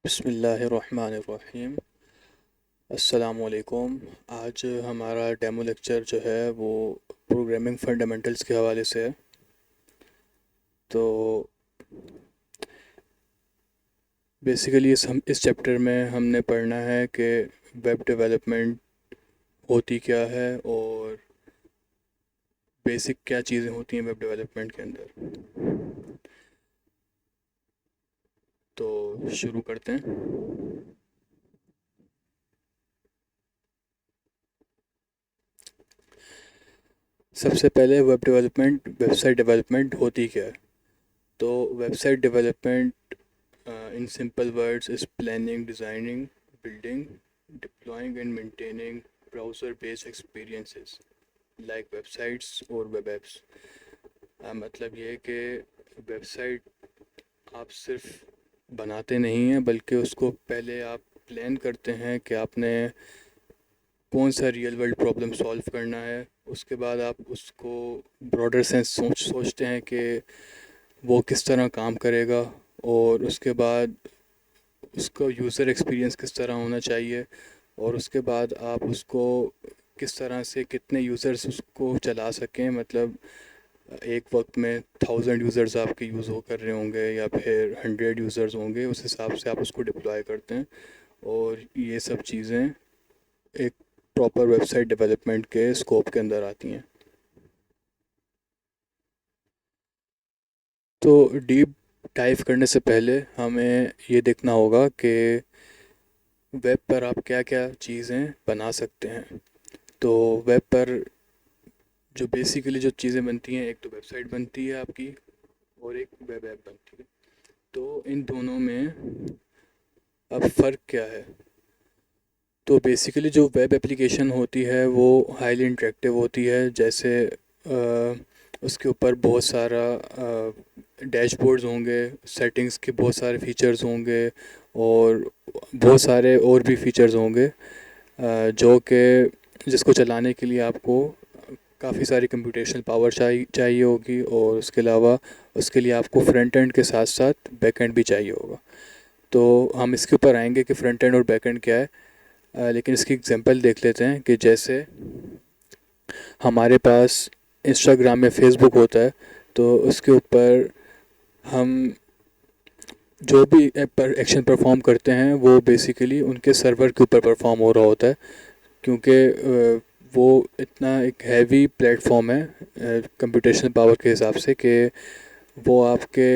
बिस्मिल्लाहिर्रहमानिर्रहीम। अस्सलामुअलैकुम। आज हमारा डेमो लेक्चर जो है वो प्रोग्रामिंग फंडामेंटल्स के हवाले से है। तो बेसिकली इस चैप्टर में हमने पढ़ना है कि वेब डेवलपमेंट होती क्या है और बेसिक क्या चीज़ें होती हैं वेब डेवलपमेंट के अंदर। तो शुरू करते हैं। सबसे पहले वेबसाइट डेवलपमेंट होती क्या है। तो website development in simple words is planning, designing, building, deploying and maintaining browser based experiences like websites और web apps। मतलब ये है कि वेबसाइट आप सिर्फ बनाते नहीं हैं बल्कि उसको पहले आप प्लान करते हैं कि आपने कौन सा रियल वर्ल्ड प्रॉब्लम सॉल्व करना है। उसके बाद आप उसको ब्रॉडर सेंस सोचते हैं कि वो किस तरह काम करेगा, और उसके बाद उसका यूज़र एक्सपीरियंस किस तरह होना चाहिए, और उसके बाद आप उसको किस तरह से कितने यूज़र्स उसको चला सकें। मतलब एक वक्त में 1000 यूज़र्स आपके यूज़ हो कर रहे होंगे या फिर 100 यूज़र्स होंगे, उस हिसाब से आप उसको डिप्लॉय करते हैं। और ये सब चीज़ें एक प्रॉपर वेबसाइट डेवलपमेंट के स्कोप के अंदर आती हैं। तो डीप डाइव करने से पहले हमें ये देखना होगा कि वेब पर आप क्या क्या चीज़ें बना सकते हैं। तो वेब पर जो बेसिकली जो चीज़ें बनती हैं, एक तो वेबसाइट बनती है आपकी और एक वेब ऐप बनती है। तो इन दोनों में अब फ़र्क क्या है। तो बेसिकली जो वेब एप्लीकेशन होती है वो हाईली इंटरेक्टिव होती है। जैसे उसके ऊपर बहुत सारा डैशबोर्ड्स होंगे, सेटिंग्स के बहुत सारे फीचर्स होंगे और बहुत सारे और भी फीचर्स होंगे, जो कि जिसको चलाने के लिए आपको काफ़ी सारी कंप्यूटेशनल पावर चाहिए होगी, और उसके अलावा उसके लिए आपको फ्रंट एंड के साथ साथ बैक एंड भी चाहिए होगा। तो हम इसके ऊपर आएंगे कि फ्रंट एंड और बैक एंड क्या है। लेकिन इसकी एग्जांपल देख लेते हैं कि जैसे हमारे पास इंस्टाग्राम में फेसबुक होता है, तो उसके ऊपर हम जो भी ऐप पर एक्शन परफॉर्म करते हैं वो बेसिकली उनके सर्वर के ऊपर परफॉर्म हो रहा होता है, क्योंकि वो इतना एक हैवी प्लेटफॉर्म है कंप्यूटेशनल पावर के हिसाब से कि वो आपके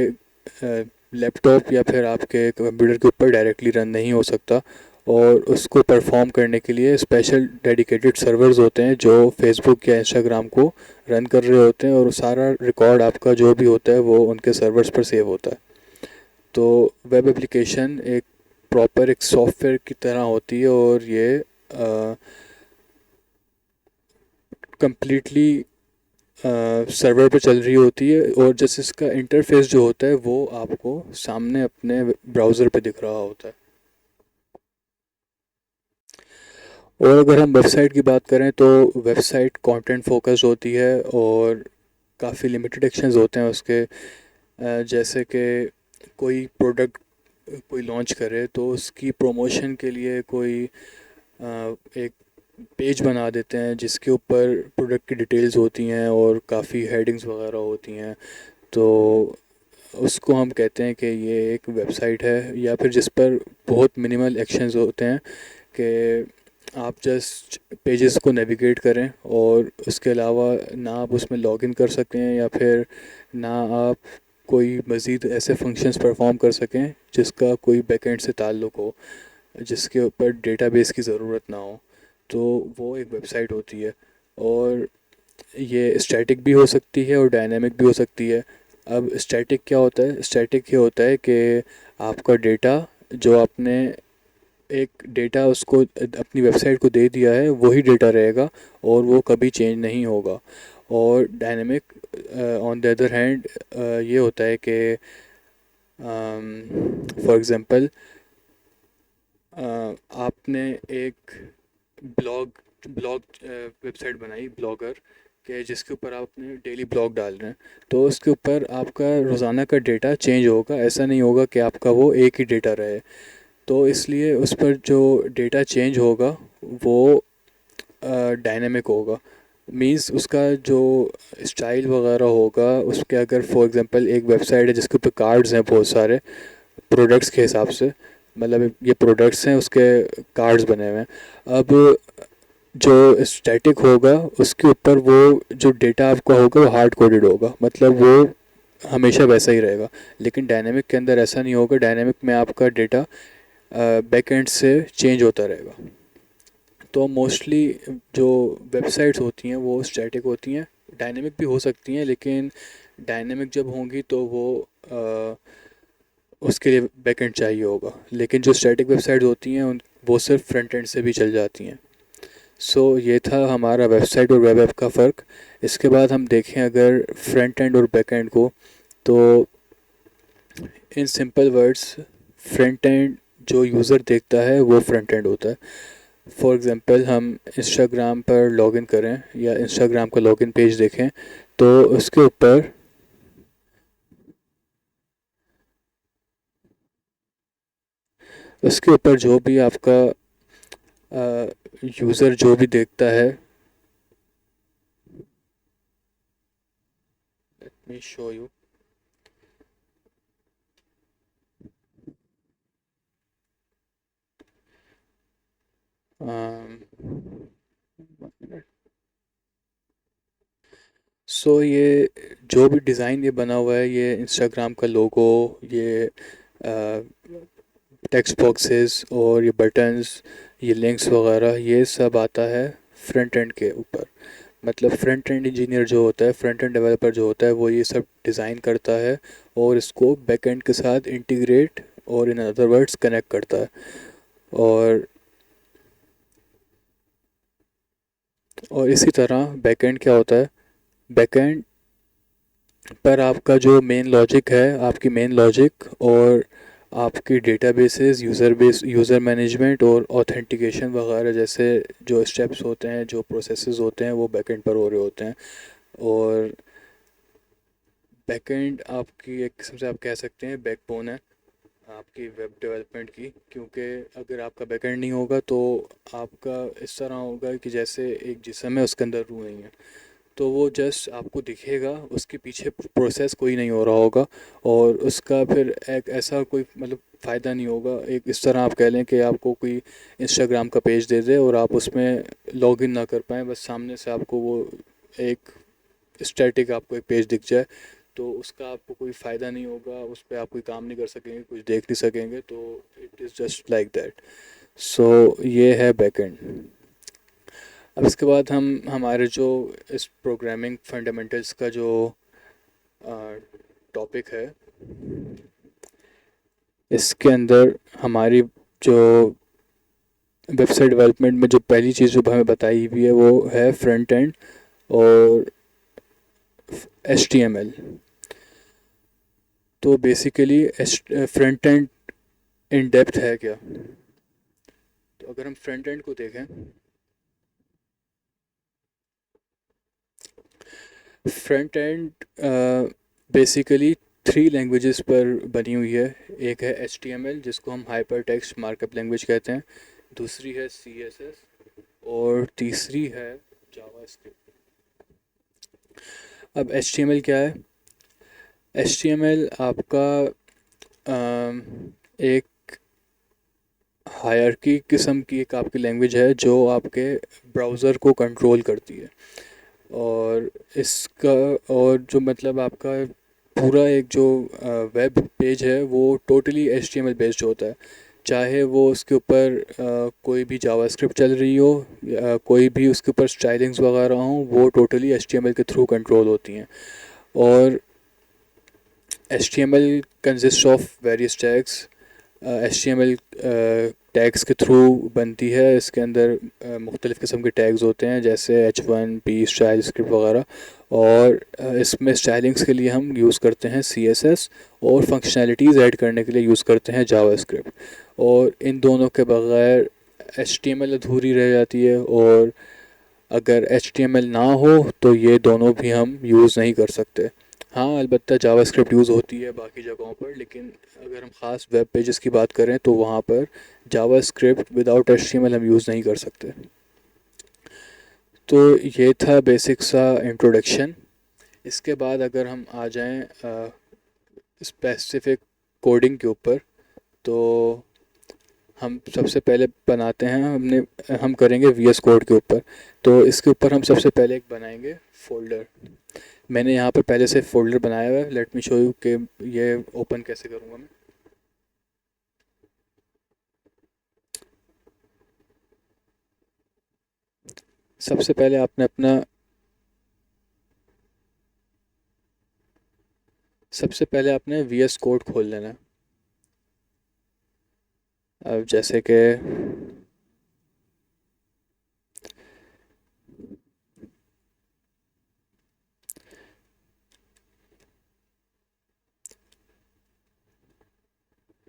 लैपटॉप या फिर आपके कंप्यूटर के ऊपर डायरेक्टली रन नहीं हो सकता। और उसको परफॉर्म करने के लिए स्पेशल डेडिकेटेड सर्वर्स होते हैं जो फेसबुक या इंस्टाग्राम को रन कर रहे होते हैं, और सारा रिकॉर्ड आपका जो भी होता है वो उनके सर्वर्स पर सेव होता है। तो वेब एप्लीकेशन एक प्रॉपर एक सॉफ्टवेयर की तरह होती है, और ये कंप्लीटली सर्वर पे चल रही होती है, और जैसे इसका इंटरफेस जो होता है वो आपको सामने अपने ब्राउज़र पे दिख रहा होता है। और अगर हम वेबसाइट की बात करें तो वेबसाइट कंटेंट फोकस्ड होती है और काफ़ी लिमिटेड एक्शंस होते हैं उसके। जैसे कि कोई प्रोडक्ट कोई लॉन्च करे तो उसकी प्रमोशन के लिए कोई एक पेज बना देते हैं जिसके ऊपर प्रोडक्ट की डिटेल्स होती हैं और काफ़ी हेडिंग्स वगैरह होती हैं। तो उसको हम कहते हैं कि ये एक वेबसाइट है, या फिर जिस पर बहुत मिनिमल एक्शंस होते हैं कि आप जस्ट पेजेस को नेविगेट करें, और उसके अलावा ना आप उसमें लॉगिन कर सकें या फिर ना आप कोई मज़ीद ऐसे फंक्शंस परफॉर्म कर सकें जिसका कोई बैकएंड से ताल्लुक़ हो, जिसके ऊपर डेटाबेस की ज़रूरत ना हो। तो वो एक वेबसाइट होती है। और ये स्टैटिक भी हो सकती है और डायनामिक भी हो सकती है। अब स्टैटिक क्या होता है। स्टैटिक ये होता है कि आपका डेटा जो आपने एक डेटा उसको अपनी वेबसाइट को दे दिया है वही डेटा रहेगा और वो कभी चेंज नहीं होगा। और dynamic on the other hand ये होता है कि फॉर एग्ज़ाम्पल आपने एक ब्लॉग ब्लॉग वेबसाइट बनाई, ब्लॉगर के, जिसके ऊपर आप अपने डेली ब्लॉग डाल रहे हैं। तो उसके ऊपर आपका रोज़ाना का डेटा चेंज होगा, ऐसा नहीं होगा कि आपका वो एक ही डेटा रहे। तो इसलिए उस पर जो डेटा चेंज होगा वो डायनेमिक होगा। मींस उसका जो स्टाइल वगैरह होगा उसके, अगर फॉर एग्जांपल एक वेबसाइट है जिसके ऊपर कार्ड्स हैं बहुत सारे प्रोडक्ट्स के हिसाब से, मतलब ये प्रोडक्ट्स हैं उसके कार्ड्स बने हुए हैं। अब जो स्टैटिक होगा उसके ऊपर वो जो डेटा आपका होगा वो हार्ड कोडेड होगा, मतलब वो हमेशा वैसा ही रहेगा। लेकिन डायनेमिक के अंदर ऐसा नहीं होगा, डायनेमिक में आपका डेटा बैक एंड से चेंज होता रहेगा। तो मोस्टली जो वेबसाइट्स होती हैं वो स्टैटिक होती हैं, डायनेमिक भी हो सकती हैं, लेकिन डायनेमिक जब होंगी तो वो उसके लिए बैक एंड चाहिए होगा। लेकिन जो स्टैटिक वेबसाइट होती हैं उन वो सिर्फ फ्रंट एंड से भी चल जाती हैं। सो ये था हमारा वेबसाइट और वेब ऐप का फ़र्क। इसके बाद हम देखें अगर फ्रंट एंड और बैक एंड को, तो in simple words front end जो यूज़र देखता है वो फ्रंट एंड होता है। फॉर एग्ज़ाम्पल हम इंस्टाग्राम पर लॉगिन करें या इंस्टाग्राम का लॉगिन पेज देखें, तो उसके ऊपर जो भी आपका यूज़र जो भी देखता है, लेट मी शो यू। सो ये जो भी डिज़ाइन ये बना हुआ है, ये इंस्टाग्राम का लोगो, ये टेक्स्ट बॉक्सेस और ये बटन्स, ये लिंक्स वगैरह, ये सब आता है फ्रंट एंड के ऊपर। मतलब फ्रंट एंड इंजीनियर जो होता है, फ्रंट एंड डेवलपर जो होता है, वो ये सब डिज़ाइन करता है और इसको बैक एंड के साथ इंटीग्रेट और इन अदर वर्ड्स कनेक्ट करता है। और इसी तरह बैक एंड क्या होता है, बैक एंड पर आपका जो मेन लॉजिक है, आपकी मेन लॉजिक और आपकी डेटाबेसेस, यूज़र मैनेजमेंट और ऑथेंटिकेशन वगैरह जैसे जो स्टेप्स होते हैं, जो प्रोसेसेस होते हैं, वो बैकएंड पर हो रहे होते हैं। और बैकएंड आपकी एक किस्म से आप कह सकते हैं बैकबोन है आपकी वेब डेवलपमेंट की, क्योंकि अगर आपका बैकएंड नहीं होगा तो आपका इस तरह होगा कि जैसे एक जिस्म है उसके अंदर रूह नहीं है। तो वो जस्ट आपको दिखेगा, उसके पीछे प्रोसेस कोई नहीं हो रहा होगा और उसका फिर एक ऐसा कोई मतलब फ़ायदा नहीं होगा। एक इस तरह आप कह लें कि आपको कोई इंस्टाग्राम का पेज दे दे और आप उसमें लॉगिन ना कर पाएँ, बस सामने से आपको वो एक स्टैटिक आपको एक पेज दिख जाए, तो उसका आपको कोई फ़ायदा नहीं होगा, उस पर आप कोई काम नहीं कर सकेंगे, कुछ देख नहीं सकेंगे। तो it is just like that. So ये है बैकएंड। अब इसके बाद हम हमारे जो इस प्रोग्रामिंग फंडामेंटल्स का जो टॉपिक है, इसके अंदर हमारी जो वेबसाइट डेवलपमेंट में जो पहली चीज़ जो हमें बताई हुई है वो है फ्रंट एंड और HTML। तो basically front and in depth है क्या? तो अगर हम फ्रंट एंड को देखें, फ्रंट एंड बेसिकली 3 लैंग्वेजेस पर बनी हुई है। एक है HTML जिसको हम हाइपर टेक्स्ट मार्कअप लैंग्वेज कहते हैं, दूसरी है CSS और तीसरी है जावास्क्रिप्ट। अब HTML क्या है? HTML आपका एक हायरकी किस्म की एक आपकी लैंग्वेज है जो आपके ब्राउज़र को कंट्रोल करती है। और इसका और जो मतलब आपका पूरा एक जो वेब पेज है वो टोटली HTML बेस्ड होता है। चाहे वो उसके ऊपर कोई भी जावास्क्रिप्ट चल रही हो या कोई भी उसके ऊपर स्टाइलिंग्स वगैरह हों, वो टोटली HTML के थ्रू कंट्रोल होती हैं। और HTML consist of various tags. HTML tags के थ्रू बनती है। इसके अंदर मुख्तलिफ़ किस्म के टैग्स होते हैं जैसे H1, P, स्टाइल स्क्रिप्ट वगैरह। और इसमें स्टाइलिंग्स के लिए हम यूज़ करते हैं CSS और फंक्शनैलिटीज़ ऐड करने के लिए यूज़ करते हैं जावास्क्रिप्ट। और इन दोनों के बगैर HTML अधूरी रह जाती है, और अगर HTML ना हो तो ये दोनों भी हम यूज़ नहीं कर सकते। हाँ, अलबत्ता जावास्क्रिप्ट यूज़ होती है बाकी जगहों पर, लेकिन अगर हम ख़ास वेब पेजेस की बात करें तो वहाँ पर जावास्क्रिप्ट विदाउट एचटीएमएल हम यूज़ नहीं कर सकते। तो ये था बेसिक सा इंट्रोडक्शन। इसके बाद अगर हम आ जाएं स्पेसिफिक कोडिंग के ऊपर, तो हम सबसे पहले बनाते हैं, हम करेंगे वीएस कोड के ऊपर। तो इसके ऊपर हम सबसे पहले एक बनाएंगे फ़ोल्डर। मैंने यहाँ पर पहले से फ़ोल्डर बनाया हुआ है, लेट मी शो यू कि ये ओपन कैसे करूँगा मैं। सबसे पहले आपने अपना सबसे पहले आपने वीएस कोड खोल लेना है। अब जैसे कि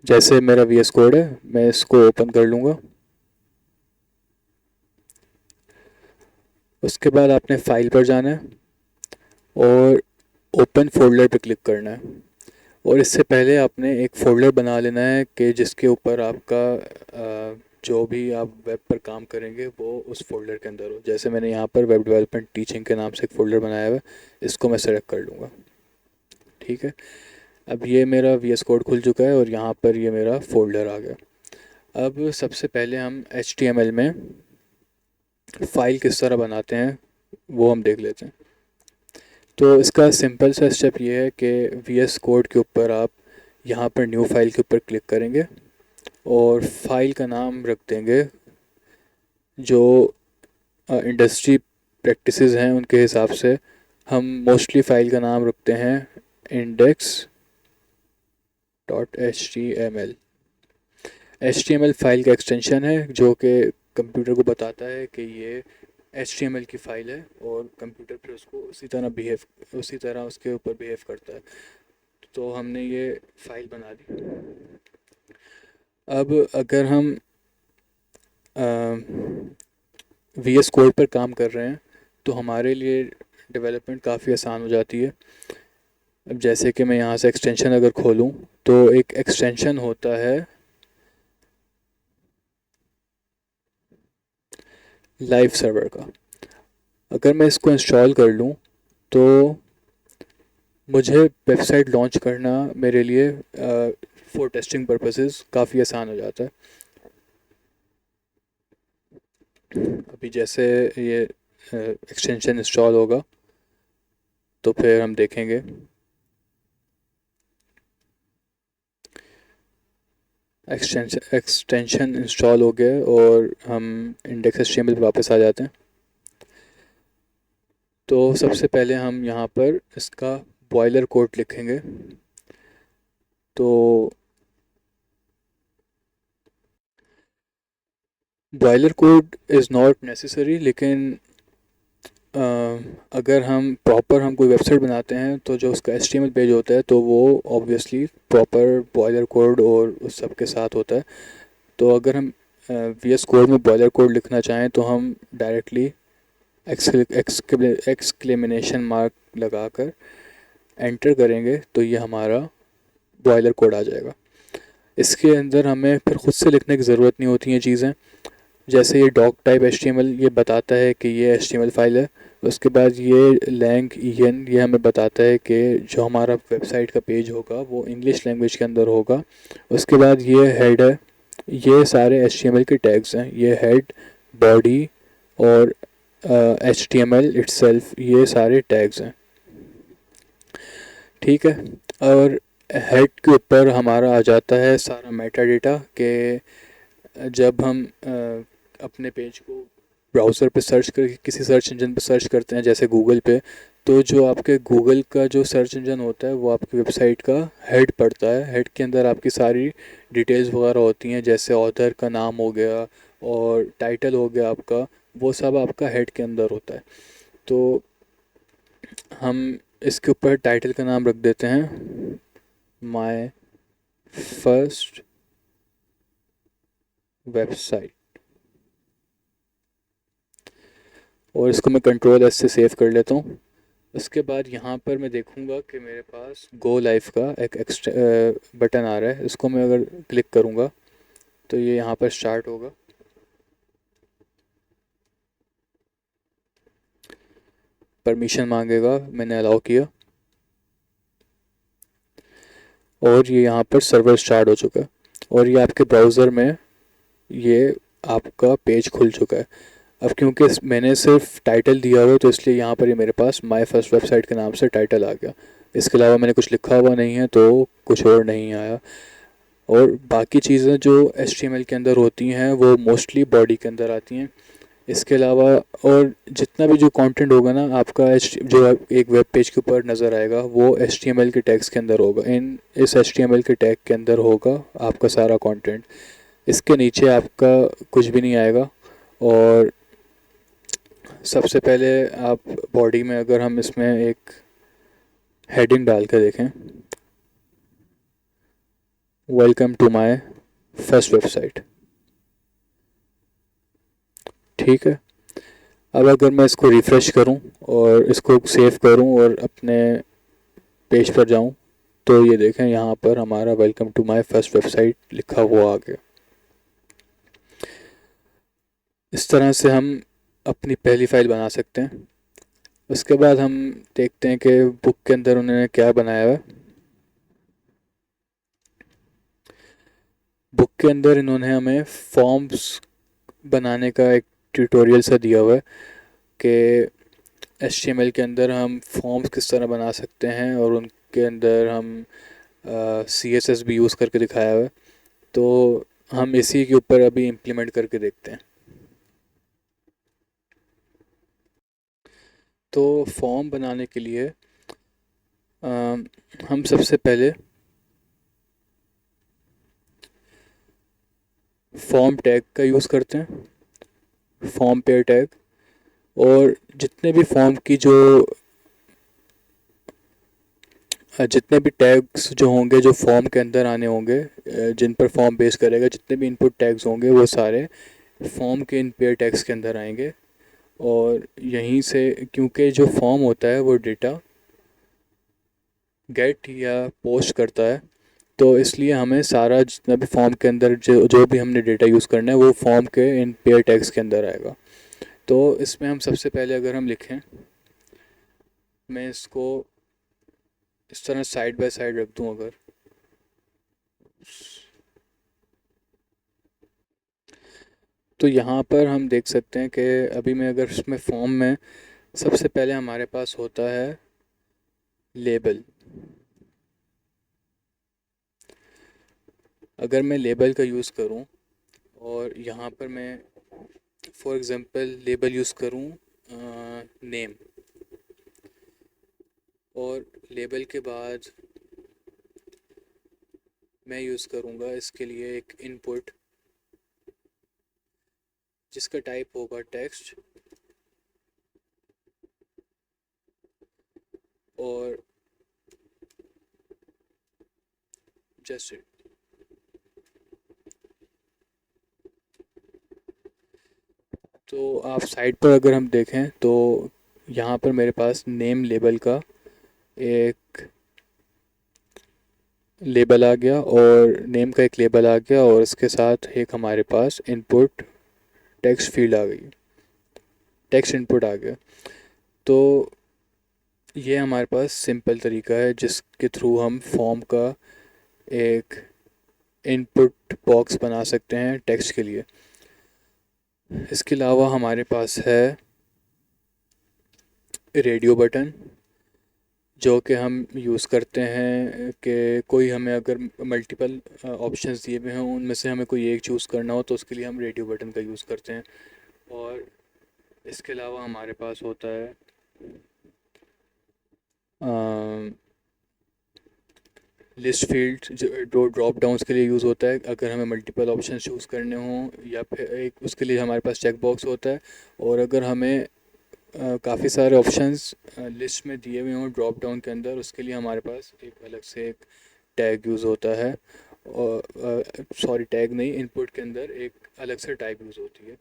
जैसे मेरा वीएस कोड है, मैं इसको ओपन कर लूँगा। उसके बाद आपने फाइल पर जाना है और ओपन फोल्डर पे क्लिक करना है। और इससे पहले आपने एक फ़ोल्डर बना लेना है कि जिसके ऊपर आपका जो भी आप वेब पर काम करेंगे वो उस फ़ोल्डर के अंदर हो। जैसे मैंने यहाँ पर वेब डेवलपमेंट टीचिंग के नाम से एक फ़ोल्डर बनाया हुआ है, इसको मैं सेलेक्ट कर लूँगा। ठीक है, अब ये मेरा वीएस कोड खुल चुका है और यहाँ पर ये मेरा फ़ोल्डर आ गया। अब सबसे पहले हम एचटीएमएल में फ़ाइल किस तरह बनाते हैं वो हम देख लेते हैं। तो इसका सिंपल सा स्टेप ये है कि वीएस कोड के ऊपर आप यहाँ पर न्यू फाइल के ऊपर क्लिक करेंगे और फाइल का नाम रख देंगे जो इंडस्ट्री प्रैक्टिसेस हैं उनके हिसाब से। हम मोस्टली फ़ाइल का नाम रखते हैं index dot H T M L. H T M L file का एक्सटेंशन है जो कि कंप्यूटर को बताता है कि ये एच टी एम एल की फ़ाइल है, और कंप्यूटर फिर उसको उसी तरह उसके ऊपर बिहेव करता है। तो हमने ये फ़ाइल बना दी। अब अगर हम वी एस कोड पर काम कर रहे हैं तो हमारे लिए डेवलपमेंट काफ़ी आसान हो जाती है। अब जैसे कि मैं यहाँ से एक्सटेंशन अगर खोलूँ तो एक एक्सटेंशन होता है लाइव सर्वर का। अगर मैं इसको इंस्टॉल कर लूँ तो मुझे वेबसाइट लॉन्च करना मेरे लिए फॉर टेस्टिंग पर्पसेस काफ़ी आसान हो जाता है। अभी जैसे ये एक्सटेंशन इंस्टॉल होगा तो फिर हम देखेंगे। एक्सटेंशन इंस्टॉल हो गया और हम इंडेक्स एचटीएमएल पे वापस आ जाते हैं। तो सबसे पहले हम यहाँ पर इसका बॉयलर कोड लिखेंगे। तो boiler code is not necessary, लेकिन अगर हम कोई वेबसाइट बनाते हैं तो जो उसका एचटीएमएल पेज होता है तो वो ऑब्वियसली प्रॉपर बॉयलर कोड और उस सब के साथ होता है। तो अगर हम वीएस कोड में बॉयलर कोड लिखना चाहें तो हम डायरेक्टली एक्सक्लेमेशन मार्क लगाकर एंटर करेंगे तो ये हमारा बॉयलर कोड आ जाएगा। इसके अंदर हमें फिर ख़ुद से लिखने की ज़रूरत नहीं होती हैं चीज़ें। जैसे ये डॉक टाइप एचटीएमएल ये बताता है कि ये एचटीएमएल फाइल है। उसके बाद ये लैंग ईएन ये हमें बताता है कि जो हमारा वेबसाइट का पेज होगा वो इंग्लिश लैंग्वेज के अंदर होगा। उसके बाद ये हेड है। ये सारे एचटीएमएल के टैग्स हैं, ये हेड, बॉडी और एचटीएमएल इटसेल्फ, ये सारे टैग्स हैं। ठीक है, और हेड के ऊपर हमारा आ जाता है सारा मेटा डेटा के जब हम अपने पेज को ब्राउज़र पे सर्च कर किसी सर्च इंजन पे सर्च करते हैं जैसे गूगल पे, तो जो आपके गूगल का जो सर्च इंजन होता है वो आपकी वेबसाइट का हेड पड़ता है। हेड के अंदर आपकी सारी डिटेल्स वगैरह होती हैं, जैसे ऑथर का नाम हो गया और टाइटल हो गया आपका, वो सब आपका हेड के अंदर होता है। तो हम इसके ऊपर टाइटल का नाम रख देते हैं माय फर्स्ट वेबसाइट, और इसको मैं कंट्रोल एस से सेव कर लेता हूँ। उसके बाद यहाँ पर मैं देखूँगा कि मेरे पास गो लाइव का एक एक्स्ट्रा बटन आ रहा है। इसको मैं अगर क्लिक करूँगा तो ये यहाँ पर स्टार्ट होगा। परमिशन मांगेगा, मैंने अलाउ किया और ये यहाँ पर सर्वर स्टार्ट हो चुका है और ये आपके ब्राउज़र में ये आपका पेज खुल चुका है। अब क्योंकि मैंने सिर्फ टाइटल दिया हुआ है तो इसलिए यहाँ पर ये मेरे पास माय फर्स्ट वेबसाइट के नाम से टाइटल आ गया। इसके अलावा मैंने कुछ लिखा हुआ नहीं है तो कुछ और नहीं आया। और बाकी चीज़ें जो HTML के अंदर होती हैं वो मोस्टली बॉडी के अंदर आती हैं। इसके अलावा और जितना भी जो कंटेंट होगा ना आपका जो एक वेब पेज के ऊपर नज़र आएगा वो HTML के टैग्स के अंदर होगा। इस HTML के टैग के अंदर होगा आपका सारा कंटेंट। इसके नीचे आपका कुछ भी नहीं आएगा। और सबसे पहले आप बॉडी में अगर हम इसमें एक हेडिंग डाल के देखें, welcome to my first website, ठीक है। अब अगर मैं इसको रिफ़्रेश करूं और इसको सेव करूं और अपने पेज पर जाऊं तो ये देखें यहाँ पर हमारा welcome to my first website लिखा हुआ आ गया। इस तरह से हम अपनी पहली फ़ाइल बना सकते हैं। उसके बाद हम देखते हैं कि बुक के अंदर उन्होंने क्या बनाया हुआ है। बुक के अंदर इन्होंने हमें फॉर्म्स बनाने का एक ट्यूटोरियल सा दिया हुआ है कि HTML के अंदर हम फॉर्म्स किस तरह बना सकते हैं और उनके अंदर हम CSS भी यूज़ करके दिखाया हुआ है। तो हम इसी के ऊपर अभी इम्प्लीमेंट करके देखते हैं। तो फॉर्म बनाने के लिए हम सबसे पहले फॉर्म टैग का यूज़ करते हैं, फॉर्म पेयर टैग। और जितने भी टैग्स जो होंगे जो फॉर्म के अंदर आने होंगे, जिन पर फॉर्म बेस करेगा, जितने भी इनपुट टैग्स होंगे वो सारे फॉर्म के इन पेयर टैग्स के अंदर आएंगे। और यहीं से क्योंकि जो फॉर्म होता है वो डेटा गेट या पोस्ट करता है तो इसलिए हमें सारा जितना भी फॉर्म के अंदर जो जो भी हमने डेटा यूज़ करना है वो फॉर्म के इन पेयर टैग्स के अंदर आएगा। तो इसमें हम सबसे पहले अगर हम लिखें, मैं इसको इस तरह साइड बाय साइड रख दूं अगर, तो यहाँ पर हम देख सकते हैं कि अभी मैं अगर इसमें फॉर्म में सबसे पहले हमारे पास होता है लेबल। अगर मैं लेबल का यूज़ करूँ और यहाँ पर मैं फॉर एग्ज़ाम्पल लेबल यूज़ करूँ नेम, और लेबल के बाद मैं यूज़ करूँगा इसके लिए एक इनपुट जिसका टाइप होगा टेक्स्ट और जस्ट इट। तो आप साइड पर अगर हम देखें तो यहाँ पर मेरे पास नेम लेबल का एक लेबल आ गया और नेम का एक लेबल आ गया और इसके साथ एक हमारे पास इनपुट टेक्स्ट फील्ड आ गई, टेक्स्ट इनपुट आ गया। तो ये हमारे पास सिंपल तरीका है जिसके थ्रू हम फॉर्म का एक इनपुट बॉक्स बना सकते हैं टेक्स्ट के लिए। इसके अलावा हमारे पास है रेडियो बटन जो कि हम यूज़ करते हैं कि कोई हमें अगर मल्टीपल ऑप्शंस दिए हुए हैं उनमें से हमें कोई एक चूज़ करना हो तो उसके लिए हम रेडियो बटन का यूज़ करते हैं। और इसके अलावा हमारे पास होता है लिस्ट फील्ड जो ड्रॉप डाउन्स के लिए यूज़ होता है अगर हमें मल्टीपल ऑप्शन चूज़ करने हों, या फिर एक उसके लिए हमारे पास चेक बॉक्स होता है। और अगर हमें काफ़ी सारे ऑप्शंस लिस्ट में दिए हुए हों ड्रॉप डाउन के अंदर, उसके लिए हमारे पास एक अलग से एक टैग यूज़ होता है। और सॉरी, टैग नहीं, इनपुट के अंदर एक अलग से टाइप यूज़ होती है।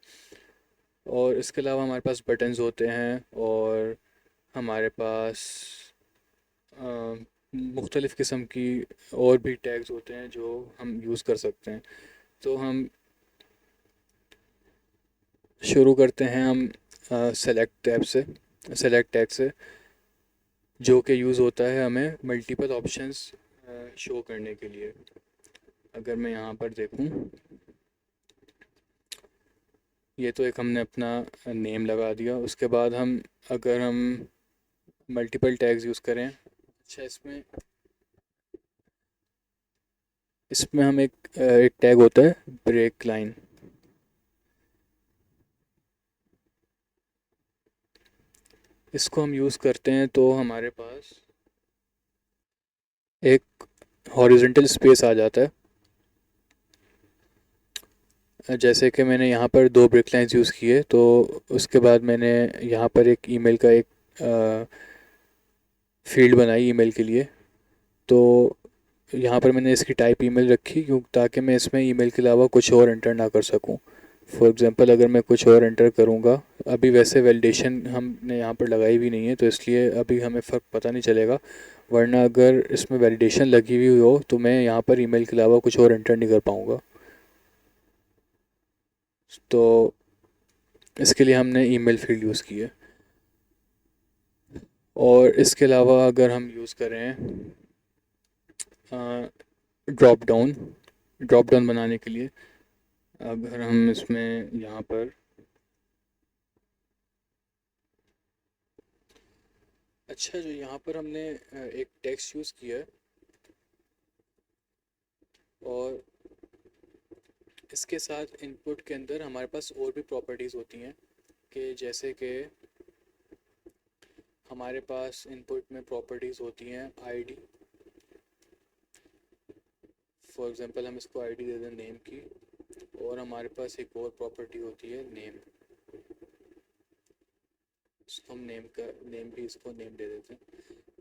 और इसके अलावा हमारे पास बटन्स होते हैं और हमारे पास मुख्तलिफ़ किस्म की और भी टैग्स होते हैं जो हम यूज़ कर सकते हैं। तो हम शुरू करते हैं हम सेलेक्ट टैब से, सेलेक्ट टैग से, जो कि यूज़ होता है हमें मल्टीपल ऑप्शंस शो करने के लिए। अगर मैं यहाँ पर देखूँ, ये तो एक हमने अपना नेम लगा दिया। उसके बाद हम, अगर हम मल्टीपल टैग्स यूज़ करें, अच्छा इसमें हम एक टैग होता है ब्रेक लाइन। इसको हम यूज़ करते हैं तो हमारे पास एक हॉरिजेंटल स्पेस आ जाता है। जैसे कि मैंने यहाँ पर दो ब्रेक लाइंस यूज़ किए, तो उसके बाद मैंने यहाँ पर एक ईमेल का एक फील्ड बनाई ईमेल के लिए। तो यहाँ पर मैंने इसकी टाइप ईमेल रखी, क्यों, ताकि मैं इसमें ईमेल के अलावा कुछ और एंटर ना कर सकूँ। फॉर एग्ज़ाम्पल अगर मैं कुछ और एंटर करूँगा, अभी वैसे वैलिडेशन हमने यहाँ पर लगाई भी नहीं है, तो इसलिए अभी हमें फ़र्क पता नहीं चलेगा। वरना अगर इसमें वैलिडेशन लगी हुई हो तो मैं यहाँ पर ईमेल के अलावा कुछ और एंटर नहीं कर पाऊँगा। तो इसके लिए हमने ईमेल फील्ड यूज़ की है। और इसके अलावा अगर हम यूज़ करें ड्रॉप डाउन, ड्रॉप डाउन बनाने के लिए, अगर हम इसमें यहाँ पर, अच्छा, जो यहाँ पर हमने एक टेक्स्ट यूज़ किया है, और इसके साथ इनपुट के अंदर हमारे पास और भी प्रॉपर्टीज़ होती हैं, कि जैसे कि हमारे पास इनपुट में प्रॉपर्टीज़ होती हैं आईडी। फॉर एग्जांपल हम इसको आईडी दे दें नेम की, और हमारे पास एक और प्रॉपर्टी होती है नेम। इसको हम नेम भी इसको नेम दे देते हैं।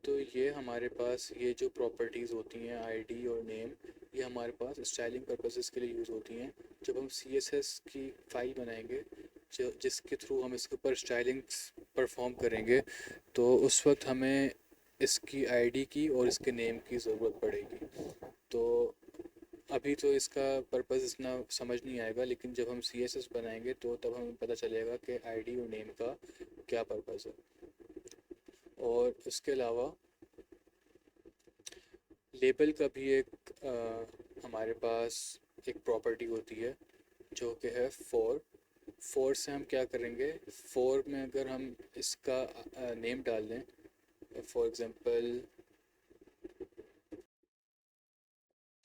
तो ये हमारे पास ये जो प्रॉपर्टीज़ होती हैं आईडी और नेम, ये हमारे पास स्टाइलिंग पर्पसेस के लिए यूज़ होती हैं। जब हम सीएसएस की फ़ाइल बनाएंगे, जो जिसके थ्रू हम इसके ऊपर स्टाइलिंग्स परफॉर्म करेंगे, तो उस वक्त हमें इसकी आईडी की और इसके नेम की ज़रूरत पड़ेगी। तो अभी तो इसका पर्पज़ इतना समझ नहीं आएगा, लेकिन जब हम सीएसएस बनाएंगे तो तब हमें पता चलेगा कि आईडी और नेम का क्या पर्पज़ है। और इसके अलावा लेबल का भी एक हमारे पास एक प्रॉपर्टी होती है, जो कि है फॉर। फॉर से हम क्या करेंगे, फॉर में अगर हम इसका नेम डाल दें, फॉर एग्जांपल,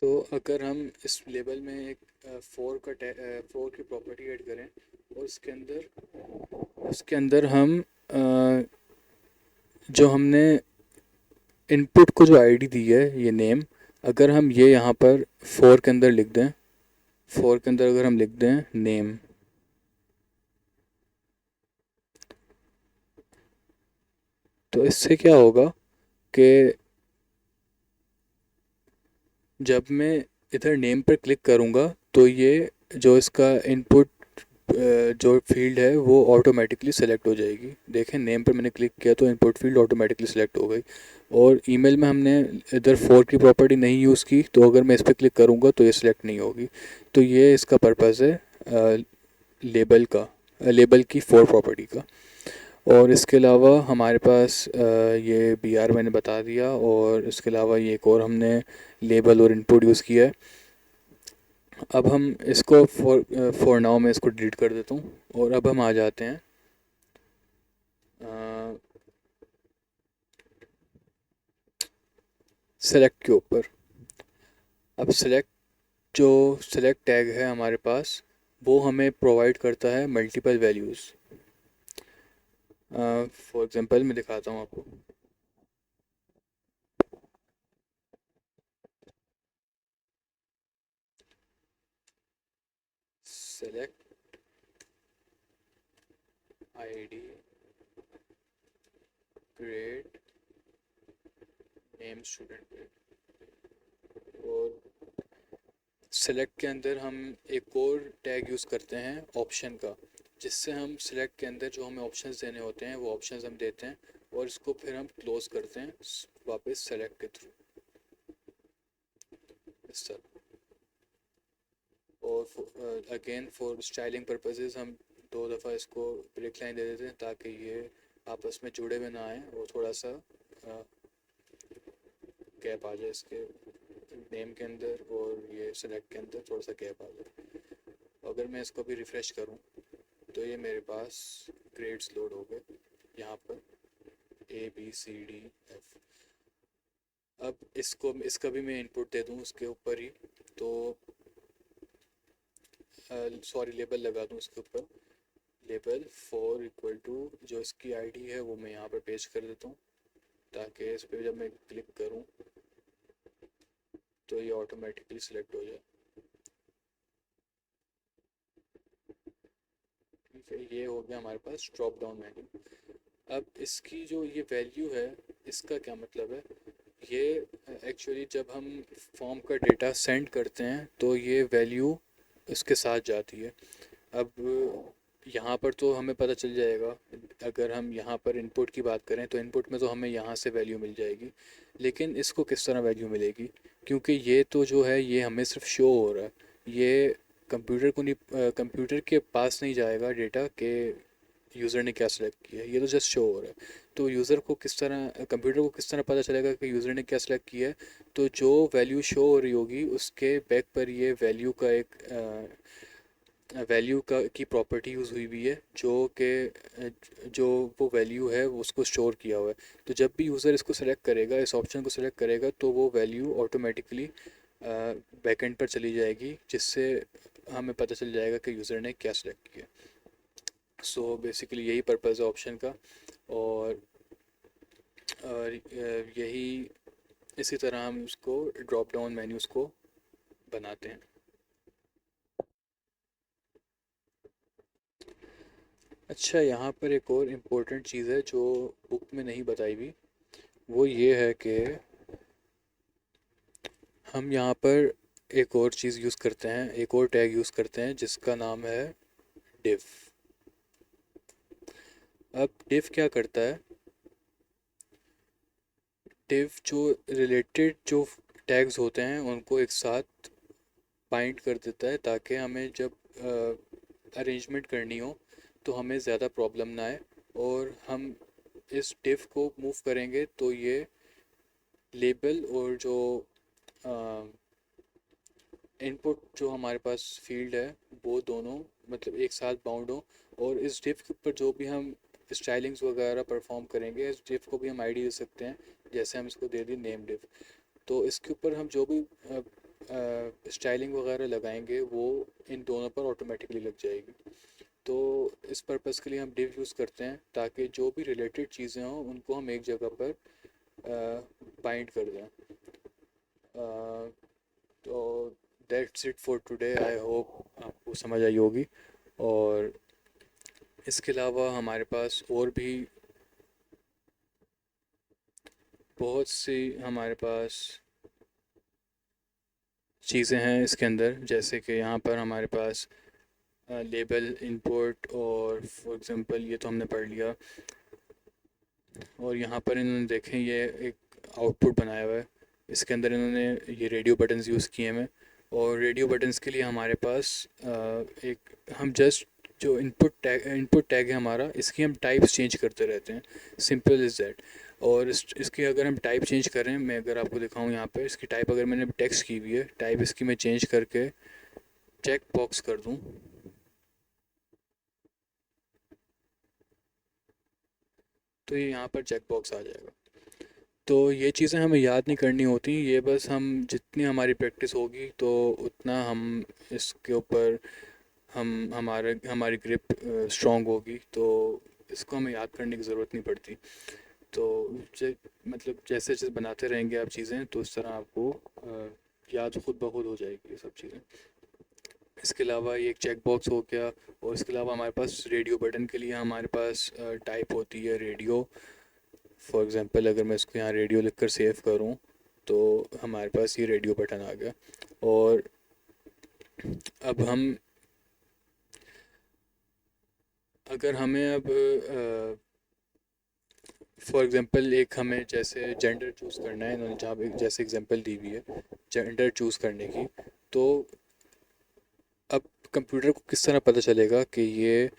तो अगर हम इस लेबल में एक फॉर का फॉर की प्रॉपर्टी ऐड करें, और उसके अंदर हम जो हमने इनपुट को जो आईडी दी है, ये नेम, अगर हम ये यहाँ पर फॉर के अंदर लिख दें, फॉर के अंदर अगर हम लिख दें नेम, तो इससे क्या होगा कि जब मैं इधर नेम पर क्लिक करूँगा, तो ये जो इसका इनपुट जो फील्ड है वो ऑटोमेटिकली सेलेक्ट हो जाएगी। देखें, नेम पर मैंने क्लिक किया तो इनपुट फील्ड ऑटोमेटिकली सेलेक्ट हो गई। और ईमेल में हमने इधर फॉर की प्रॉपर्टी नहीं यूज़ की, तो अगर मैं इस पर क्लिक करूँगा तो ये सिलेक्ट नहीं होगी। तो ये इसका पर्पज़ है लेबल का, लेबल की फॉर प्रॉपर्टी का। और इसके अलावा हमारे पास ये बी आर मैंने बता दिया, और इसके अलावा ये एक और हमने लेबल और इनपुट यूज़ किया है। अब हम इसको फॉर नाउ मैं इसको डिलीट कर देता हूँ, और अब हम आ जाते हैं सेलेक्ट के ऊपर। अब जो सेलेक्ट टैग है हमारे पास, वो हमें प्रोवाइड करता है मल्टीपल वैल्यूज़। फॉर एग्जांपल मैं दिखाता हूँ आपको। Select ID grade name student, और सेलेक्ट के अंदर हम एक और टैग यूज़ करते हैं ऑप्शन का, जिससे हम सेलेक्ट के अंदर जो हमें ऑप्शंस देने होते हैं वो ऑप्शंस हम देते हैं, और इसको फिर हम क्लोज करते हैं वापस सेलेक्ट के थ्रू, इस तरह। और अगेन फॉर स्टाइलिंग पर्पसेस हम दो दफ़ा इसको ब्रेक लाइन दे देते हैं ताकि ये आपस में जुड़े हुए ना आए और थोड़ा सा गैप आ जाए इसके नेम के अंदर और ये सेलेक्ट के अंदर थोड़ा सा गैप आ जाए। अगर मैं इसको भी रिफ़्रेश करूं तो ये मेरे पास ग्रेड्स लोड हो गए यहाँ पर, ABCDF। अब इसका भी मैं इनपुट दे दूँ उसके ऊपर ही, तो सॉरी लेबल लगा दूँ उसके ऊपर, लेबल फॉर इक्वल टू जो इसकी आईडी है वो मैं यहाँ पर पेस्ट कर देता हूँ ताकि इस पर जब मैं क्लिक करूँ तो ये ऑटोमेटिकली सिलेक्ट हो जाए। ठीक है, ये हो गया हमारे पास ड्रॉप डाउन मेन्यू। अब इसकी जो ये वैल्यू है, इसका क्या मतलब है, ये एक्चुअली जब हम फॉर्म का डेटा सेंड करते हैं तो ये वैल्यू इसके साथ जाती है। अब यहाँ पर तो हमें पता चल जाएगा, अगर हम यहाँ पर इनपुट की बात करें तो इनपुट में तो हमें यहाँ से वैल्यू मिल जाएगी, लेकिन इसको किस तरह वैल्यू मिलेगी, क्योंकि ये तो जो है ये हमें सिर्फ शो हो रहा है, ये कंप्यूटर को नहीं, कंप्यूटर के पास नहीं जाएगा डेटा के यूज़र ने क्या सिलेक्ट किया है, ये तो जस्ट शो हो रहा है। तो यूज़र को किस तरह, कंप्यूटर को किस तरह पता चलेगा कि यूज़र ने क्या सिलेक्ट किया है, तो जो वैल्यू शो हो रही होगी उसके बैक पर ये वैल्यू का एक वैल्यू का की प्रॉपर्टी यूज़ हुई हुई है जो कि जो वो वैल्यू है वो उसको स्टोर किया हुआ है। तो जब भी यूज़र इसको सेलेक्ट करेगा, इस ऑप्शन को सेलेक्ट करेगा, तो वो वैल्यू ऑटोमेटिकली बैकएंड पर चली जाएगी, जिससे हमें पता चल जाएगा कि यूज़र ने क्या सिलेक्ट किया। सो बेसिकली यही पर्पज़ है ऑप्शन का। और यही इसी तरह हम उसको ड्रॉप डाउन मेन्यूज़ को बनाते हैं। अच्छा, यहाँ पर एक और इम्पोर्टेंट चीज़ है जो बुक में नहीं बताई हुई, वो ये है कि हम यहाँ पर एक और चीज़ यूज़ करते हैं, एक और टैग यूज़ करते हैं जिसका नाम है div। अब div क्या करता है, div जो रिलेटेड जो टैग्स होते हैं उनको एक साथ बाइंड कर देता है ताकि हमें जब अरेंजमेंट करनी हो तो हमें ज़्यादा प्रॉब्लम ना आए। और हम इस div को मूव करेंगे तो ये लेबल और जो इनपुट जो हमारे पास फील्ड है वो दोनों मतलब एक साथ बाउंड हो। और इस डिव के ऊपर जो भी हम स्टाइलिंग्स वगैरह परफॉर्म करेंगे, इस डिव को भी हम आईडी दे सकते हैं, जैसे हम इसको दे दी नेम डिव। तो इसके ऊपर हम जो भी स्टाइलिंग वगैरह लगाएंगे वो इन दोनों पर ऑटोमेटिकली लग जाएगी। तो इस पर्पज़ के लिए हम डिव यूज़ करते हैं ताकि जो भी रिलेटेड चीज़ें हों उनको हम एक जगह पर बाइंड कर दें। तो that's it for today, I hope आपको समझ आई होगी। और इसके अलावा हमारे पास और भी बहुत सी हमारे पास चीज़ें हैं इसके अंदर, जैसे कि यहाँ पर हमारे पास लेबल इंपोर्ट, और फॉर एग्ज़ाम्पल ये तो हमने पढ़ लिया। और यहाँ पर इन्होंने देखें ये एक आउटपुट बनाया हुआ है, इसके अंदर इन्होंने ये रेडियो बटन्स यूज़ किए हैं। और रेडियो बटन्स के लिए हमारे पास एक हम जस्ट जो इनपुट टैग है हमारा, इसकी हम टाइप्स चेंज करते रहते हैं, सिंपल इज़ दैट। और इसकी अगर हम टाइप चेंज करें, मैं अगर आपको दिखाऊं यहाँ पे इसकी टाइप, अगर मैंने टेक्स्ट की हुई है टाइप, इसकी मैं चेंज करके चेक बॉक्स कर दूं तो ये यहाँ पर चेक बॉक्स आ जाएगा। तो ये चीज़ें हमें याद नहीं करनी होती, ये बस हम जितनी हमारी प्रैक्टिस होगी तो उतना हम इसके ऊपर हमारी ग्रिप स्ट्रॉन्ग होगी, तो इसको हमें याद करने की ज़रूरत नहीं पड़ती। तो मतलब जैसे जैसे बनाते रहेंगे आप चीज़ें तो इस तरह आपको याद खुद ब खुद हो जाएगी ये सब चीज़ें। इसके अलावा ये एक चेक बॉक्स हो गया, और इसके अलावा हमारे पास रेडियो बटन के लिए हमारे पास टाइप होती है रेडियो। फॉर एग्ज़ाम्पल अगर मैं इसको यहाँ रेडियो लिख कर सेव करूँ तो हमारे पास ये रेडियो बटन आ गया। और अब हम अगर हमें अब फॉर एग्जांपल एक हमें जैसे जेंडर चूज़ करना है, इन्होंने जहाँ पे जैसे एग्जांपल दी हुई है जेंडर चूज़ करने की, तो अब कंप्यूटर को किस तरह पता चलेगा कि ये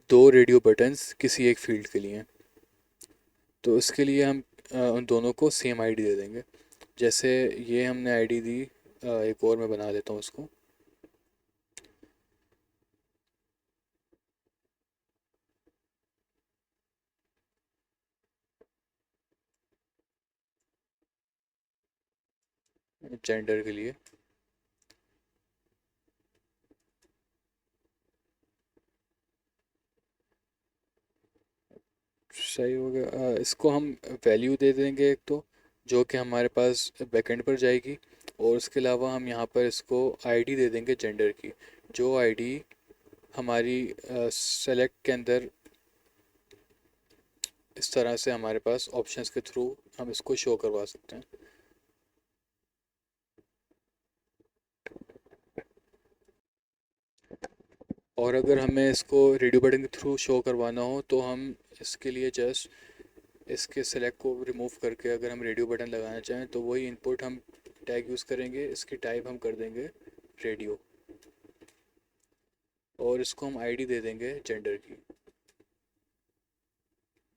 दो रेडियो बटन्स किसी एक फील्ड के लिए हैं। तो इसके लिए हम उन दोनों को सेम आईडी दे देंगे। जैसे ये हमने आईडी दी, एक और मैं बना देता हूँ उसको, जेंडर के लिए। सही हो गया। इसको हम वैल्यू दे देंगे एक तो, जो कि हमारे पास बैकएंड पर जाएगी, और उसके अलावा हम यहाँ पर इसको आईडी दे देंगे जेंडर की, जो आईडी हमारी सेलेक्ट के अंदर इस तरह से हमारे पास ऑप्शंस के थ्रू हम इसको शो करवा सकते हैं। और अगर हमें इसको रेडियो बटन के थ्रू शो करवाना हो तो हम इसके लिए जस्ट इसके सेलेक्ट को रिमूव करके अगर हम रेडियो बटन लगाना चाहें तो वही इनपुट हम टैग यूज़ करेंगे, इसकी टाइप हम कर देंगे रेडियो, और इसको हम आईडी दे देंगे जेंडर की,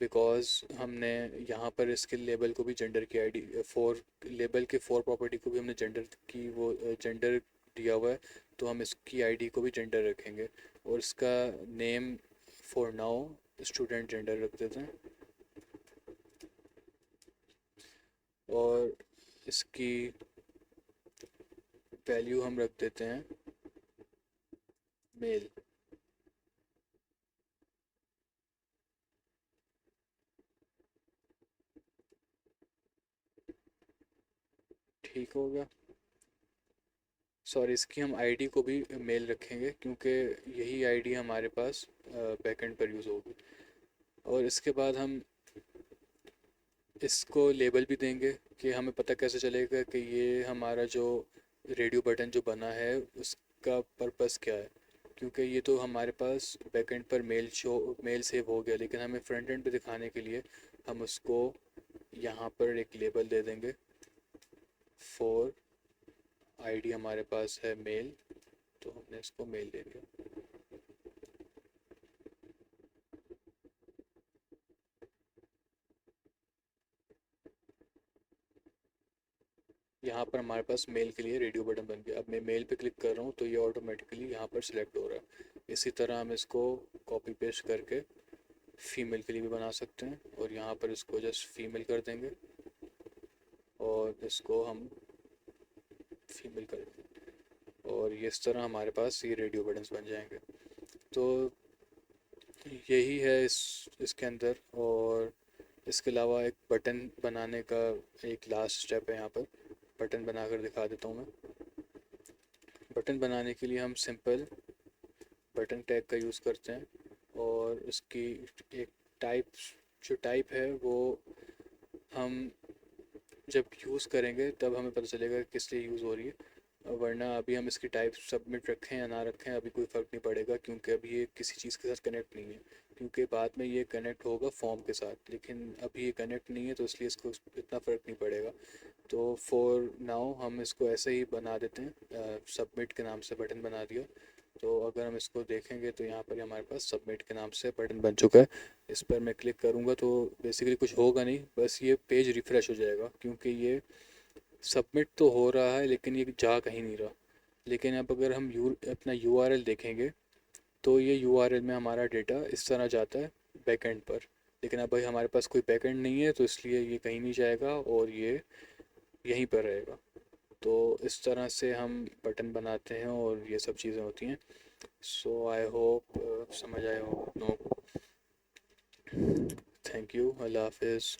बिकॉज हमने यहाँ पर इसके लेबल को भी जेंडर की आईडी, फोर लेबल के फोर प्रॉपर्टी को भी हमने जेंडर की वो जेंडर दिया हुआ है, तो हम इसकी आईडी को भी जेंडर रखेंगे, और इसका name for now student gender रख देते हैं, और इसकी वैल्यू हम रख देते हैं मेल। ठीक हो गया। सॉरी, इसकी हम आईडी को भी मेल रखेंगे क्योंकि यही आईडी हमारे पास बैकएंड पर यूज़ होगी। और इसके बाद हम इसको लेबल भी देंगे कि हमें पता कैसे चलेगा कि ये हमारा जो रेडियो बटन जो बना है उसका पर्पस क्या है, क्योंकि ये तो हमारे पास बैकएंड पर मेल सेव हो गया, लेकिन हमें फ्रंट एंड पे दिखाने के लिए हम उसको यहाँ पर एक लेबल दे देंगे फॉर आईडी हमारे पास है मेल, तो हमने इसको मेल दे दिया। यहाँ पर हमारे पास मेल के लिए रेडियो बटन बन गया। अब मैं मेल पे क्लिक कर रहा हूँ तो ये ऑटोमेटिकली यहाँ पर सिलेक्ट हो रहा है। इसी तरह हम इसको कॉपी पेस्ट करके फीमेल के लिए भी बना सकते हैं, और यहाँ पर इसको जस्ट फीमेल कर देंगे, और इसको हम फीमेल कर देंगे, और ये इस तरह हमारे पास ये रेडियो बटन्स बन जाएंगे। तो यही है इसके अंदर। और इसके अलावा एक बटन बनाने का एक लास्ट स्टेप है, यहाँ पर बटन बनाकर दिखा देता हूँ मैं। बटन बनाने के लिए हम सिंपल बटन टैग का यूज़ करते हैं, और उसकी एक टाइप जो टाइप है वो हम जब यूज़ करेंगे तब हमें पता चलेगा कि किस लिए यूज़ हो रही है, वरना अभी हम इसकी टाइप सबमिट रखें या ना रखें अभी कोई फ़र्क नहीं पड़ेगा, क्योंकि अभी ये किसी चीज़ के साथ कनेक्ट नहीं है, क्योंकि बाद में ये कनेक्ट होगा फॉर्म के साथ, लेकिन अभी ये कनेक्ट नहीं है तो इसलिए इसको इतना फ़र्क नहीं पड़ेगा। तो फॉर नाउ हम इसको ऐसे ही बना देते हैं, सबमिट के नाम से बटन बना दिया। तो अगर हम इसको देखेंगे तो यहाँ पर हमारे पास सबमिट के नाम से बटन बन चुका है। इस पर मैं क्लिक करूँगा तो बेसिकली कुछ होगा नहीं, बस ये पेज रिफ़्रेश हो जाएगा, क्योंकि ये सबमिट तो हो रहा है लेकिन ये जा कहीं नहीं रहा। लेकिन अब अगर हम अपना यूआरएल देखेंगे तो ये यूआरएल में हमारा डेटा इस तरह जाता है बैकएंड पर, लेकिन अब भाई हमारे पास कोई बैकएंड नहीं है तो इसलिए ये कहीं नहीं जाएगा और ये यहीं पर रहेगा। तो इस तरह से हम बटन बनाते हैं और ये सब चीज़ें होती हैं। सो आई होप समझ आए हो। नो, थैंक यू, अल्लाह हाफिज़।